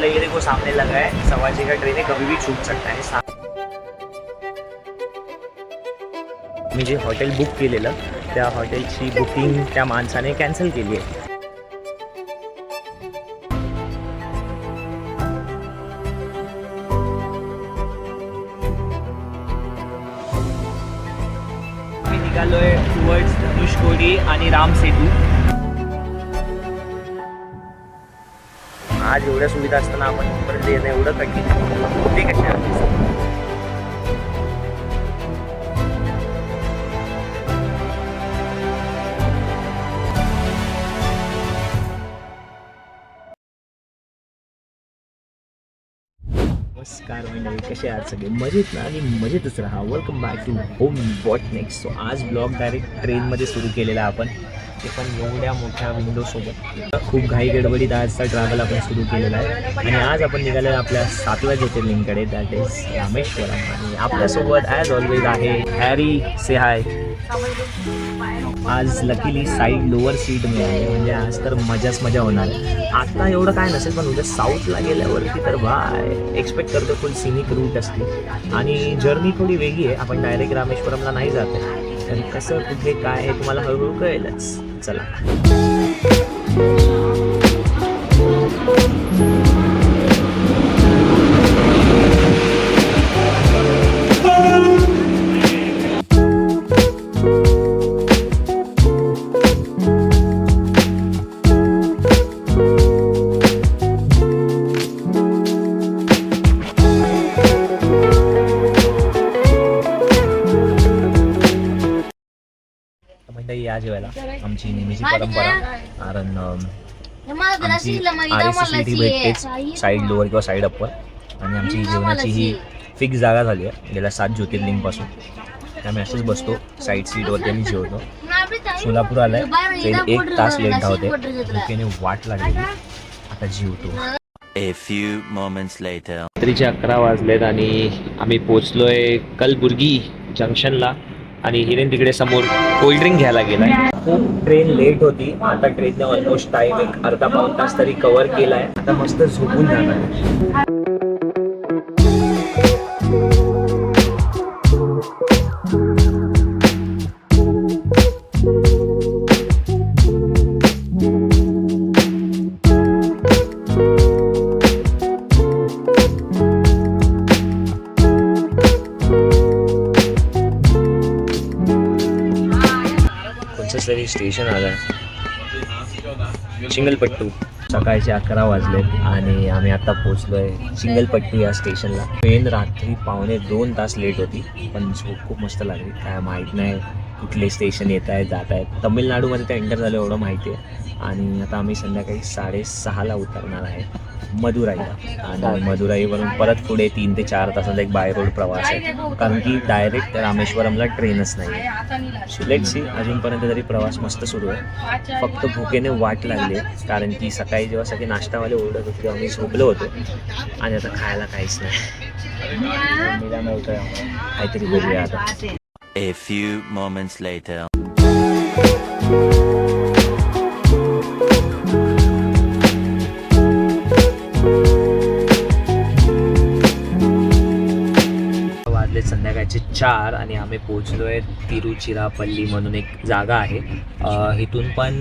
बोला ये देखो सामने लगा है, 6:15 का ट्रेन है, कभी भी छूट सकता है। मी जे हॉटेल बुक केलेलं त्या हॉटेलची बुकिंग त्या माणसाने कॅन्सल केली आहे। मी निघालोय टुवर्ड्स धनुषकोडी आणि राम सेतू। आज एवढ्या सुविधा असताना आपण परत येणं एवढं कठीण ते कशा नमस्कार मंडळी, कसे आहात सगळे? मजेत ना? आणि मजेतच राहा। Welcome back to home what next. So आज ब्लॉग डायरेक्ट ट्रेनमध्ये सुरू केलेला आपण, ते पण एवढ्या मोठ्या विंडोसोबत। खूप घाई गडबडीत आजचा ट्रॅव्हल आपण सुरू केलेला आहे आणि आज आपण निघालो आपल्या 7व्या ज्योतिर्लिंगकडे, दॅट इज रामेश्वरम। आणि आपल्यासोबत ॲज ऑलवेज आहे हॅरी। से हाय। आज लकीली साईड लोअर सीट मिळाली, म्हणजे आज तर मजाच मजा होणार आहे। आता एवढं काय नसेल, पण उद्या साऊथला गेल्यावरती तर बाय एक्सपेक्ट करतो फुल सिनिक रूट असते आणि जर्नी थोडी वेगळी आहे। आपण डायरेक्ट रामेश्वरमला नाही जात आहे, तर कसं कुठे काय आहे तुम्हाला हळूहळू कळेलच। चला या जेवायला आमची नेहमीची परंपरा, कारण आमची RSCT भेटतेच साईड लोअर किंवा साईड अप्पर, आणि आमची जेवणाची ही फिक्स जागा झाली आहे गेल्या 7 ज्योतिर्लिंगपासून। त्यामुळे असेच बसतो साईड सीटवरती आणि जेवतो। सोलापूर आलाय, ट्रेन 1 तास लेट धावते, भुकेने वाट लागली, आता जेवतो। A few moments later. रात्रीचे 11 वाजलेत आणि आम्ही पोचलोय कलबुर्गी जंक्शनला, आणि हिरेन तिकडे समोर कोल्ड्रिंक घ्यायला गेलाय। खूप ट्रेन लेट होती, आता ट्रेनने ऑलमोस्ट टाइम एक अर्धा पाऊण तास तरी कव्हर केलाय। आता मस्त झोपून जाणार। तरी स्टेशन आलं आहे चिंगलपट्टू। सकाळचे 11 वाजलेत आणि आम्ही आता पोचलोय चिंगलपट्टू या स्टेशनला। ट्रेन रात्री 1.25 तास लेट होती, पण झोप खूप मस्त लागली। काय माहीत नाही कुठले स्टेशन येत आहेत जात आहेत। तमिळनाडूमध्ये ते एंटर झालं एवढं माहिती आहे। आणि आता आम्ही संध्याकाळी 6:30ला उतरणार आहे मदुराईला, आणि मदुराईवरून परत पुढे 3 ते 4 तासाचा एक बाय रोड प्रवास आहे, कारण की डायरेक्ट रामेश्वरमला ट्रेनच नाही आहे। लेट्स सी, अजूनपर्यंत तरी प्रवास मस्त सुरू आहे। फक्त भुकेने वाट लागली, कारण की सकाळी जेव्हा सगळे नाश्तावाले ओरडत होते आम्ही झोपलो होतो, आणि आता खायला काहीच नाही। मला नव्हतं काहीतरी बघूया आता। A few moments later. संध्याकाळचे 4 आणि आम्ही पोचलोय तिरुचिरापल्ली म्हणून एक जागा आहे। इथून पण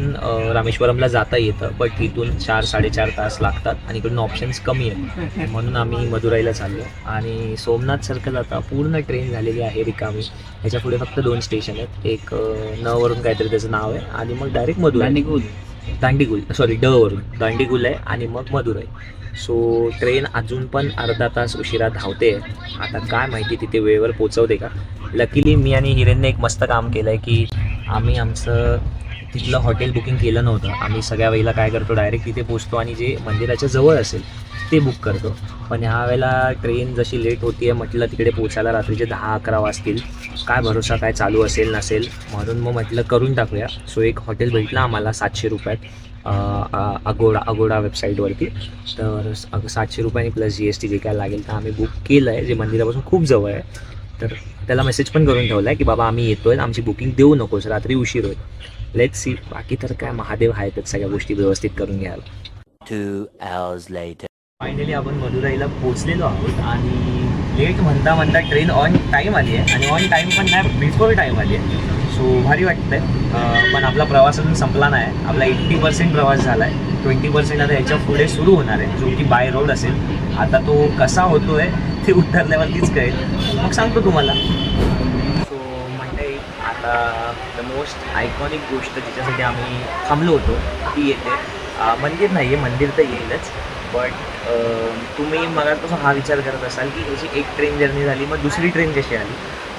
रामेश्वरमला जाता येतं, बट इथून 4-4.5 तास लागतात आणि इकडून ऑप्शन्स कमी आहेत, म्हणून आम्ही मदुराईला चाललो। आणि सोमनाथ सर्कल आता पूर्ण ट्रेन झालेली आहे रिकामी। ह्याच्या पुढे फक्त 2 स्टेशन आहेत, एक न वरून काहीतरी त्याचं नाव आहे, आणि मग डायरेक्ट मदुराई। दांडीगुल ड वरून दांडीगुल आहे, आणि मग मदुराई। सो ट्रेन अजून पण अर्धा तास उशिरा धावते। आता काय माहिती तिथे वेळेवर पोचवते का। लकीली मी आणि हिरेनने एक मस्त काम केलं आहे की आम्ही आमचं तिथलं हॉटेल बुकिंग केलं नव्हतं। आम्ही सगळ्या वेळेला काय करतो, डायरेक्ट तिथे पोचतो आणि जे मंदिराच्या जवळ असेल ते बुक करतो। पण ह्या वेळेला ट्रेन जशी लेट होती आहे, म्हटलं तिकडे पोचायला रात्रीचे 10-11 वाजतील, काय भरोसा काय चालू असेल नसेल, म्हणून मग म्हटलं करून टाकूया। सो एक हॉटेल भेटलं आम्हाला 700 रुपयात अगोडा वेबसाईटवरती। तर 700 रुपयांनी प्लस GST जे काय लागेल तर आम्ही बुक केलं आहे, जे मंदिरापासून खूप जवळ आहे। तर त्याला मेसेज पण करून ठेवला आहे की बाबा आम्ही येतो आहे, आमची बुकिंग देऊ नकोस, रात्री उशीर होईल। लेट्स सी, बाकी तर काय महादेव आहेतच सगळ्या गोष्टी व्यवस्थित करून घ्यायला। 2 hours later. फायनली आपण मदुराईला पोहोचलेलो आहोत आणि लेट म्हणता म्हणता ट्रेन ऑन टाईम आली आहे आणि ऑन टाईम पण नाही, बिफोर टाईम आली आहे. सो भारी वाटतं आहे. पण आपला प्रवास अजून संपला नाही. आपला 80% प्रवास झाला आहे. 20% आता याच्या पुढे सुरू होणार आहे, जो की बाय रोड असेल. आता तो कसा होतो आहे ते उतरल्यावरतीच कळेल, मग सांगतो तुम्हाला. सो म्हणजे आता द मोस्ट आयकॉनिक गोष्ट जिच्यासाठी आम्ही थांबलो होतो ती येते. मंदिर नाही आहे, मंदिर तर येईलच, बट तुम्ही मगापासून हा विचार करत असाल की याची एक ट्रेन जर्नी झाली, मग दुसरी ट्रेन कशी आली.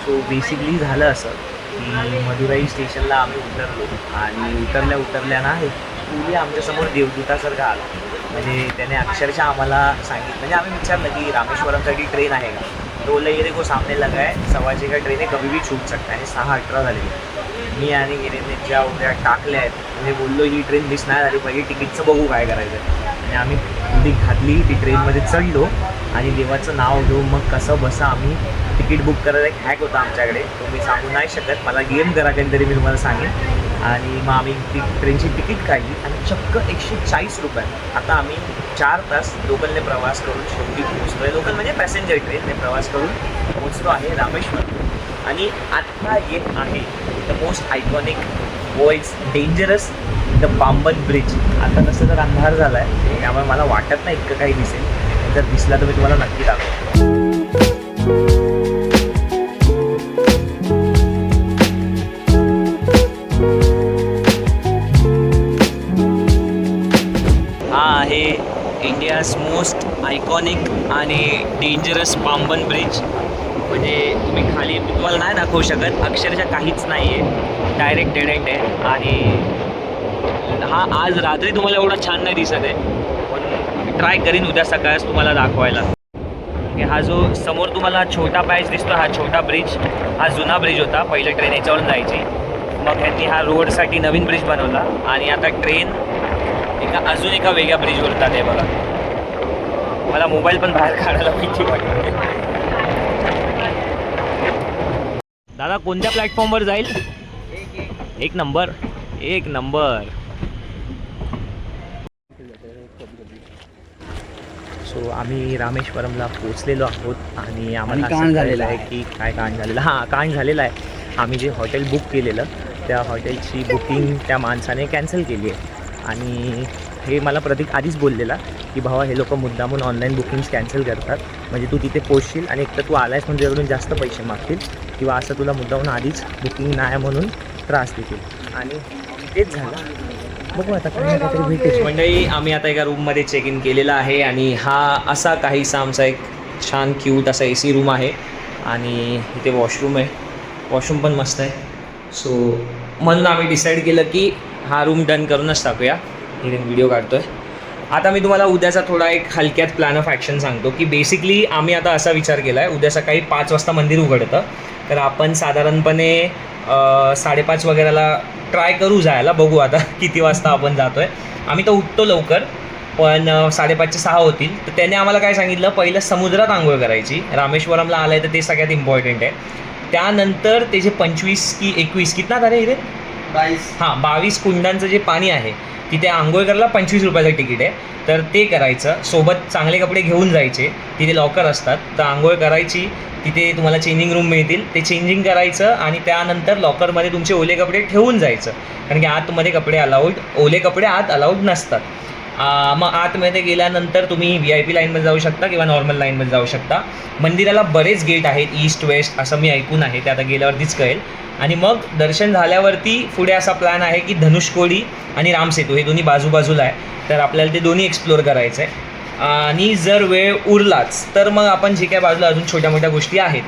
सो बेसिकली झालं असं की मदुराई स्टेशनला आम्ही उतरलो आणि उतरल्या ना हे पुढे आमच्यासमोर देवदूतासारखा आला. म्हणजे त्याने अक्षरशः आम्हाला सांगितलं, म्हणजे आम्ही विचारलं की रामेश्वरमसाठी ट्रेन आहे का. तो बोलला ये देखो सामने लगा है, 6:15 का ट्रेन आहे, कभी भी छूट सकता आहे. आणि 6:18 झालेली. मी आणि गिरीने ज्या उद्या टाकल्या आहेत म्हणजे बोललो ही ट्रेन मिस नाही झाली पाहिजे, तिकीटचं बघू काय करायचं. आणि आम्ही उडी घातली, ती ट्रेनमध्ये चढलो आणि देवाचं नाव घेऊन मग कसं बसा आम्ही तिकीट बुक करायला. एक हॅक होता आमच्याकडे, तो मी सांगू नाही शकत, मला गेम करा कधीतरी मी तुम्हाला सांगेन. आणि मग आम्ही ती ट्रेनची तिकीट काढली आणि चक्क 140 रुपये. आता आम्ही 4 तास लोकलने प्रवास करून शेवटी पोहोचलो आहे. लोकल म्हणजे पॅसेंजर ट्रेनने प्रवास करून पोहोचलो आहे रामेश्वर. आणि आत्ता येत आहे the most iconic, world's dangerous, the Pamban bridge. आता तसं तर अंधार झाला आहे, त्यामुळे मला वाटत नाही इतकं काही दिसेल. जर दिसला तर मी तुम्हाला नक्की दाखवतो. हा आहे इंडियाज मोस्ट आयकॉनिक आणि डेंजरस पांबन ब्रिज. म्हणजे तुम्ही खाली, मी तुम्हाला नाही दाखवू शकत, अक्षरशः काहीच नाही आहे, डायरेक्ट डेड एंड आहे. आणि हा आज रात्री तुम्हाला एवढा छान नाही दिसत आहे, पण ट्राय करीन उद्या सकाळच तुम्हाला दाखवायला. हा जो समोर तुम्हाला छोटा पॅच दिसतो, हा छोटा ब्रिज, हा जुना ब्रिज होता. पहिलं ट्रेन याच्यावरून जायची, मग ह्यांनी हा रोडसाठी नवीन ब्रिज बनवला आणि आता ट्रेन अजून एका वेगळ्या ब्रिजवर जात आहे. बघा, मला मोबाईल पण बाहेर काढायला भीती वाटते. दादा कोणत्या प्लॅटफॉर्मवर जाईल? एक नंबर. सो आम्ही रामेश्वरमला पोचलेलो आहोत आणि आम्हाला कांड झालेलं आहे की काय कांड झालेलं. हां, कांड झालेलं आहे. आम्ही जे हॉटेल बुक केलेलं त्या हॉटेलची बुकिंग त्या माणसाने कॅन्सल केली आहे. आणि हे मला प्रतीक आधीच बोललेला की भावा हे लोक मुद्दामून ऑनलाईन बुकिंग्स कॅन्सल करतात, म्हणजे तू तिथे पोचशील आणि एक तर तू आलायस म्हणजे त्याकडून जास्त पैसे मागतील किंवा असं तुला मुद्दामून आधीच बुकिंग नाही म्हणून त्रास देतील. आणि तेच झालं. बघू आता काही काहीतरी भेटेल. मंडळी, आम्ही आता एका रूममध्ये चेक इन केलेला आहे आणि हा असा काहीसा आमचा एक छान क्यूट असा AC रूम आहे आणि इथे वॉशरूम आहे. वॉशरूम पण मस्त आहे. सो म्हणून आम्ही डिसाईड केलं की हा रूम डन करूनच टाकूया. इथे व्हिडिओ काढतो आहे. आता मी तुम्हाला उद्याचा थोडा एक हलक्यात प्लॅन ऑफ ॲक्शन सांगतो की बेसिकली आम्ही आता असा विचार केला आहे, उद्या सकाळी 5 वाजता मंदिर उघडतं, तर आपण साधारणपणे 5:30 वगैरेला ट्राय करू जायला. बघू आता किती वाजता आपण जातो आहे. आम्ही तर उठतो लवकर, पण 5:30 ते 6 होतील. तर त्याने आम्हाला काय सांगितलं, पहिलं समुद्रात आंघोळ करायची. रामेश्वरमला आलं आहे तर ते सगळ्यात इम्पॉर्टंट आहे. त्यानंतर ते जे 25 की 21 कितना झाले इथे 22 कुंडांचं जे पाणी आहे तिथे आंघोळ करायला 25 रुपयाचं तिकीट आहे. तर ते करायचं. सोबत चांगले कपडे घेऊन जायचे, तिथे लॉकर असतात, तर आंघोळ करायची. तिथे तुम्हाला चेंजिंग रूम मिळतील, ते चेंजिंग करायचं आणि त्यानंतर लॉकरमध्ये तुमचे ओले कपडे ठेवून जायचं, कारण की आतमध्ये ओले कपडे आत अलाउड नसतात. मग आतमध्ये गेल्यानंतर तुम्ही VIP लाईनमध्ये जाऊ शकता किंवा नॉर्मल लाईनमध्ये जाऊ शकता. मंदिराला बरेच गेट आहेत, ईस्ट वेस्ट असं मी ऐकून आहे, ते आता गेल्यावरतीच कळेल. आणि मग दर्शन झाल्यावरती पुढे असा प्लॅन आहे की धनुष्कोडी आणि रामसेतू हे दोन्ही बाजूबाजूला आहे, तर आपल्याला ते दोन्ही एक्सप्लोअर करायचं आहे. आणि जर वेळ उरलाच तर मग आपण जे काय बाजूला अजून छोट्या मोठ्या गोष्टी आहेत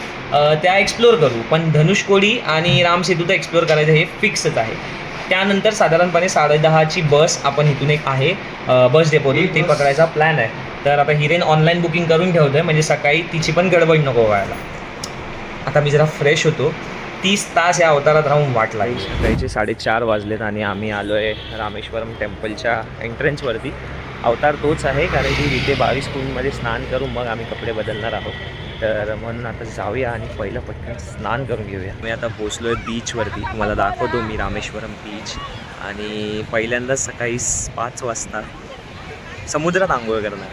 त्या एक्सप्लोअर करू, पण धनुष्कोडी आणि रामसेतू तर एक्सप्लोअर करायचं हे फिक्सच आहे. त्यानंतर साधारणपणे 10:30ची बस आपण इथून एक आहे बस डेपोतून, ते पकडायचा प्लॅन आहे. तर आता हिरेन ऑनलाईन बुकिंग करून ठेवतो आहे, म्हणजे सकाळी तिची पण गडबड नको व्हायला. आता मी जरा फ्रेश होतो. 30 तास या अवतारात राहून वाट लागली. सकाळचे 4:30 वाजलेत आणि आम्ही आलो आहे रामेश्वरम टेम्पलच्या एंट्रन्सवरती. अवतार तोच आहे, कारण की इथे 22 कुंडमध्ये स्नान करून मग आम्ही कपडे बदलणार आहोत. तर म्हणून आता जाऊया आणि पहिलं पटकन स्नान करून घेऊया. मी आता पोचलो आहे बीचवरती, तुम्हाला दाखवतो मी रामेश्वरम बीच. आणि पहिल्यांदाच सकाळी 5 वाजता समुद्रात आंघोळ करणार.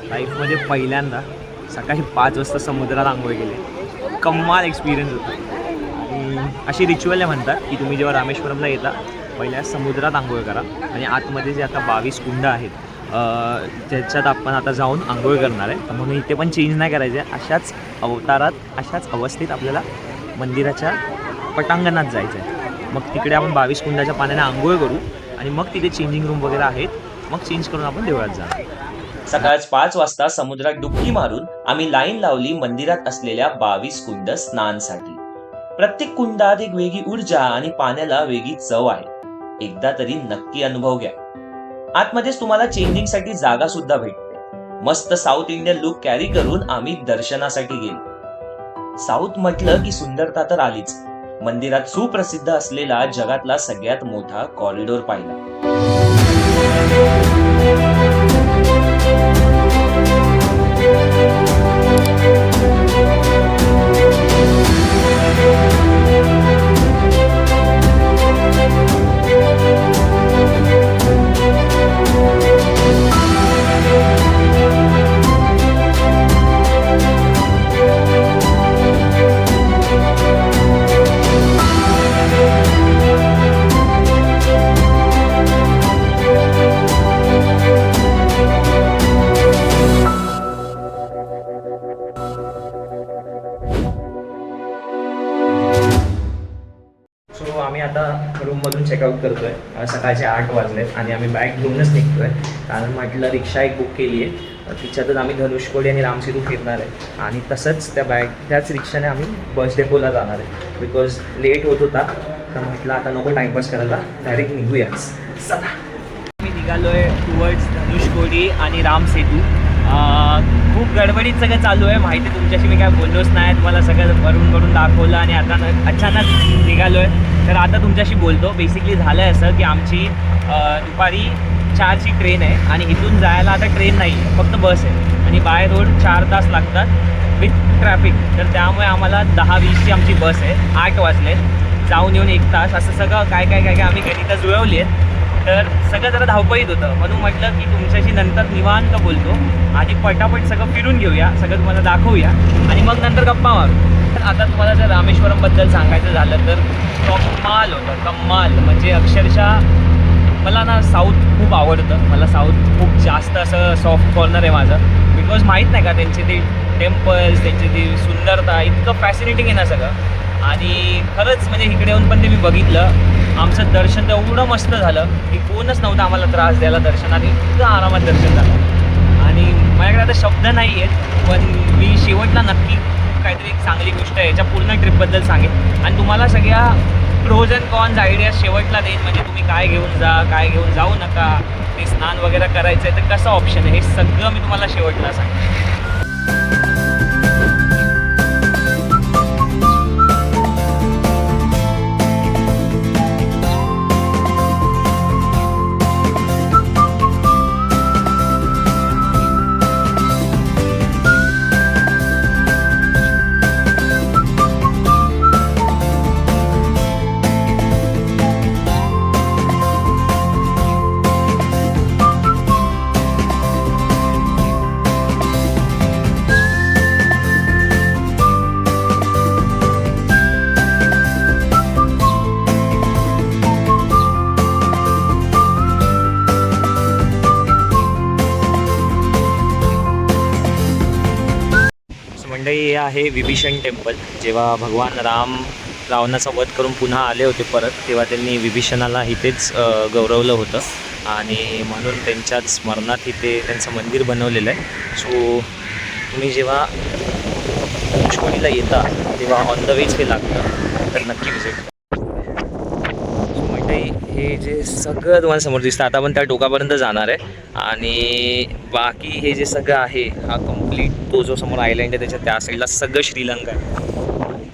लाईफमध्ये पहिल्यांदा सकाळी 5 वाजता समुद्रात आंघोळ केली. कमाल एक्सपिरियन्स होता. आणि अशी रिच्युअल आहे म्हणतात की तुम्ही जेव्हा रामेश्वरमला येता पहिल्या समुद्रात आंघोळ करा आणि आतमध्ये जे आता 22 कुंड आहेत त्याच्यात आपण आता जाऊन आंघोळ करणार आहे. म्हणून इथे पण चेंज नाही करायचे. अशाच अवतारात अशाच अवस्थेत आपल्याला मंदिराच्या पटांगणात जायचं आहे. मग तिकडे आपण 22 कुंडाच्या पाण्याने आंघोळ करू आणि मग तिथे चेंजिंग रूम वगैरे आहेत. मग चेंज करून आपण देवळात जाणार. सकाळ 5 वाजता समुद्रात डुबकी मारून आम्ही लाईन लावली मंदिरात असलेल्या 22 कुंड स्नानसाठी. प्रत्येक कुंडात एक वेगळी ऊर्जा आणि पाण्याला वेगळी चव आहे. एकदा तरी नक्की अनुभव घ्या. आतमध्येच तुम्हाला चेंजिंग साठी जागा सुद्धा भेटते. मस्त साऊथ इंडियन लुक कॅरी करून आम्ही दर्शनासाठी गेलो. साऊथ म्हटलं की सुंदरता तर आलीच. मंदिरात सुप्रसिद्ध असलेला जगातला सगळ्यात मोठा कॉरिडॉर पाहिला. आम्ही आता रूममधून चेकआउट करतोय. सकाळचे 8 वाजलेत आणि आम्ही बॅग घेऊनच निघतोय. कारण म्हटलं रिक्षा एक बुक केली आहे. तिच्यातच आम्ही धनुष्कोडी आणि रामसेतू फिरणार आहे. आणि तसंच त्याच रिक्षाने आम्ही बस डेपोला जाणार आहे. बिकॉज लेट होत होता तर म्हटलं आता नको टाईमपास करायला, डायरेक्ट निघूयाच. चला मी निघालो आहे टुवर्ड्स धनुष्कोडी आणि रामसेतू. खूप गडबडीत सगळं चालू आहे. माहिती तुमच्याशी मी काय बोललोच नाही. तुम्हाला सगळं भरून दाखवलं आणि आता अचानक निघालो आहे. तर आता तुमच्याशी बोलतो. बेसिकली झालं आहे असं की आमची दुपारी 4ची ट्रेन आहे आणि इथून जायला आता ट्रेन नाही आहे, फक्त बस आहे. आणि बाय रोड 4 तास लागतात विथ ट्रॅफिक. तर त्यामुळे आम्हाला 10:20ची आमची बस आहे. 8 वाजले, जाऊन येऊन 1 तास असं सगळं काय काय काय काय आम्ही गणितं जुळवली आहेत. तर सगळं जरा धावपळीत होतं. म्हणून म्हटलं की तुमच्याशी नंतर निवांत बोलतो. आधी पटापट सगळं फिरून घेऊया, सगळं तुम्हाला दाखवूया आणि मग नंतर गप्पा मारू. तर आता तुम्हाला जर रामेश्वरमबद्दल सांगायचं झालं तर कमाल होतं, कमाल. म्हणजे अक्षरशः मला ना साऊथ खूप आवडतं. मला साऊथ खूप जास्त असं सॉफ्ट कॉर्नर आहे माझं. बिकॉज माहीत नाही का त्यांचे ते टेम्पल्स, त्यांची ती सुंदरता इतकं फॅसिनेटिंग आहे ना सगळं. आणि खरंच म्हणजे इकडे येऊन पण ते मी बघितलं. आमचं दर्शन तर एवढं मस्त झालं की कोणच नव्हतं आम्हाला त्रास द्यायला दर्शनात. इतकं आरामात दर्शन झालं आणि माझ्याकडे आता शब्द नाही आहेत. पण मी शेवटला नक्की काहीतरी एक चांगली गोष्ट आहे याच्या पूर्ण ट्रिपबद्दल सांगेन आणि तुम्हाला सगळ्या प्रोज अँड कॉन्स आयडिया शेवटला देईन. म्हणजे तुम्ही काय घेऊन जा, काय घेऊन जाऊ नका, ते स्नान वगैरे करायचं आहे तर कसं ऑप्शन आहे, हे सगळं मी तुम्हाला शेवटला सांगेन. मंडळी हे आहे विभीषण टेम्पल. जेव्हा भगवान राम रावणाचा वध करून पुन्हा आले होते परत, तेव्हा त्यांनी विभीषणाला इथेच गौरवलं होतं आणि म्हणून त्यांच्याच स्मरणात इथे त्यांचं मंदिर बनवलेलं आहे. सो तुम्ही जेव्हा धनुषकोडीला येता तेव्हा ऑन द वेज हे लागतं, तर नक्की विजिट. सो म्हणजे हे जे सगळं तुम्हाला समोर दिसतं, आता आपण त्या टोकापर्यंत जाणार आहे. आणि बाकी हे जे सगळं आहे हा कम्प्लीट तो जो समोर आयलँड आहे त्याच्या त्या साईडला सगळं श्रीलंका आहे.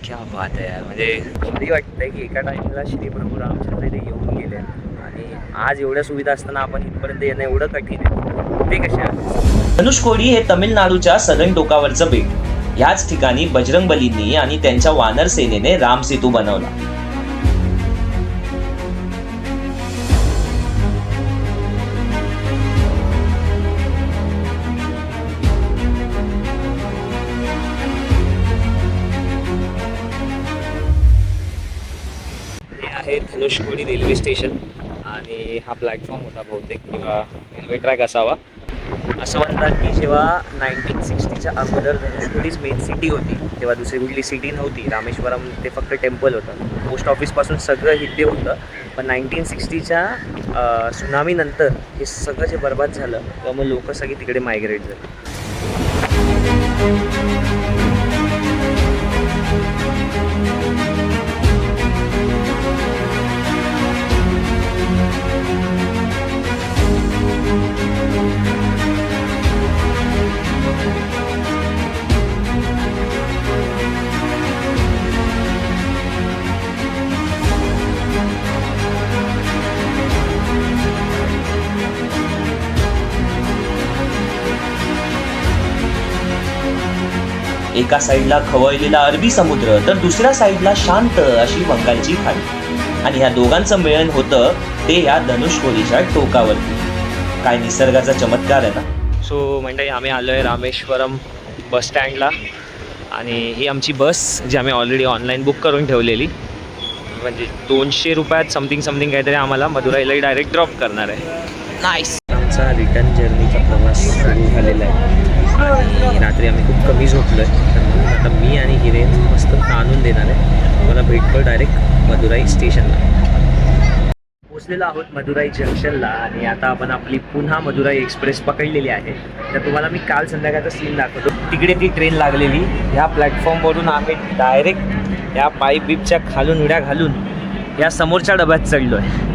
क्या बात आहे यार, म्हणजे भारी वाटतंय की एका टाईमला श्री प्रभू रामचंद्र इथे येऊन गेले आणि आज एवढ्या सुविधा असताना आपण इथपर्यंत येणं एवढं कठीण आहे. ते कसे आहे? धनुषकोडी हे तमिळनाडूच्या सदन टोकावरचं बेट. ह्याच ठिकाणी बजरंगबलींनी आणि त्यांच्या वानर सेनेने राम सेतू बनवला. हे धनुषकोडी रेल्वे स्टेशन आणि हा प्लॅटफॉर्म होता बहुतेक, किंवा रेल्वे ट्रॅक असावा. असं म्हणतात की जेव्हा 1960च्या अगोदर धनुषकोडीच मेन सिटी होती, तेव्हा दुसरी कुठली सिटी नव्हती. रामेश्वरम ते फक्त टेम्पल होतं, पोस्ट ऑफिसपासून सगळं इथे होतं. पण 1960च्या सुनामीनंतर हे सगळं जे बरबाद झालं तेव्हा मग लोक सगळी तिकडे मायग्रेट झाली. एका साईडला खवळलेला अरबी समुद्र तर दुसऱ्या साईडला शांत अशी बंगालची खाडी. आणि ह्या दोघांचं मिळन होतं ते ह्या धनुषकोडीच्या टोकावरती. काय निसर्गाचा चमत्कार आहे ना. सो म्हणजे आम्ही आलो आहे रामेश्वरम बस स्टँडला आणि ही आमची बस जी आम्ही ऑलरेडी ऑनलाईन बुक करून ठेवलेली, म्हणजे 200 रुपयात समथिंग काहीतरी आम्हाला मदुराईला डायरेक्ट ड्रॉप करणार आहे. नाईस. आमचा रिटर्न जर्नीचा प्रवास सुरू झालेला आहे आणि रात्री आम्ही खूप कमी झोपलो आहे, तर आता मी आणि हिरेन मस्त ताणून देणार आहे. मला भेटतो डायरेक्ट मदुराई स्टेशनला. पोचलेलो आहोत मदुराई जंक्शनला आणि आता आपण आपली पुन्हा मदुराई एक्सप्रेस पकडलेली आहे. तर तुम्हाला मी काल संध्याकाळचा सीन दाखवतो. तिकडे ती ट्रेन लागलेली, ह्या प्लॅटफॉर्मवरून आम्ही डायरेक्ट या पाईप बीपच्या खालून उड्या घालून या समोरच्या डब्यात चढलो आहे.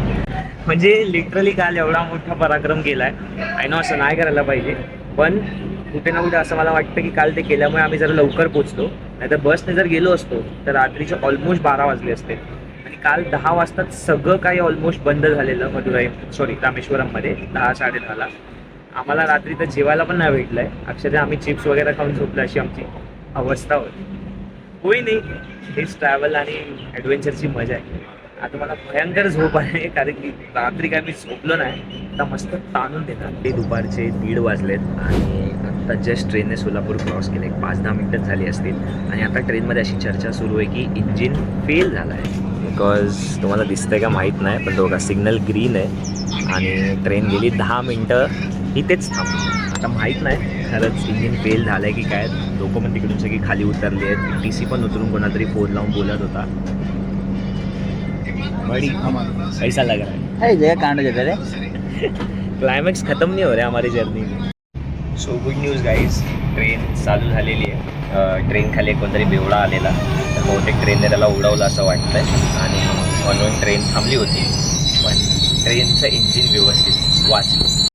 म्हणजे लिटरली काल एवढा मोठा पराक्रम केला आहे. आय नो असं नाही करायला पाहिजे, पण कुठे ना कुठे असं मला वाटतं की काल ते केल्यामुळे आम्ही जरा लवकर पोचलो. नाहीतर बसने जर गेलो असतो तर रात्रीचे ऑलमोस्ट 12 वाजले असते. आणि काल 10 वाजताच सगळं काही ऑलमोस्ट बंद झालेलं रामेश्वरममध्ये 10-10:30ला. आम्हाला रात्री तर जेवायला पण नाही भेटलं आहे. अक्षरशः आम्ही चिप्स वगैरे खाऊन झोपलो अशी आमची अवस्था होती. होई नाही, हेच ट्रॅव्हल आणि ॲडव्हेंचरची मजा आहे. आता मला भयंकर झोप आहे कारण की रात्री काय मी झोपलो नाही, आता मस्त ताणून देतात. ते दुपारचे 1:30 वाजलेत आणि आता जस्ट ट्रेनने सोलापूर क्रॉस केले. 5-10 मिनिटं झाली असतील आणि आता ट्रेनमध्ये अशी चर्चा सुरू आहे की इंजिन फेल झालं आहे. बिकॉज तुम्हाला दिसतंय का माहीत नाही, पण दोघा सिग्नल ग्रीन आहे आणि ट्रेन गेली 10 मिनटं इथेच थांबली. आता माहीत नाही खरंच इंजिन फेल झालं आहे की काय. लोक पण तिकडून सगळी खाली उतरली आहेत. TC पण उतरून कोणातरी फोन लावून बोलत होता. बड़ी कैसा लग रहा है? कांड देते रे. क्लाइमॅक्स खत्म नहीं हो रहा है हमारी जर्नी में. So good news guys, train चालू झालेली आहे. ट्रेन खाली कोणतरी बेवडा आलेला, तर बहुतेक ट्रेनने त्याला उडवलं असं वाटतंय आणि म्हणून ट्रेन थांबली होती. पण ट्रेनचं इंजिन व्यवस्थित वाचलं.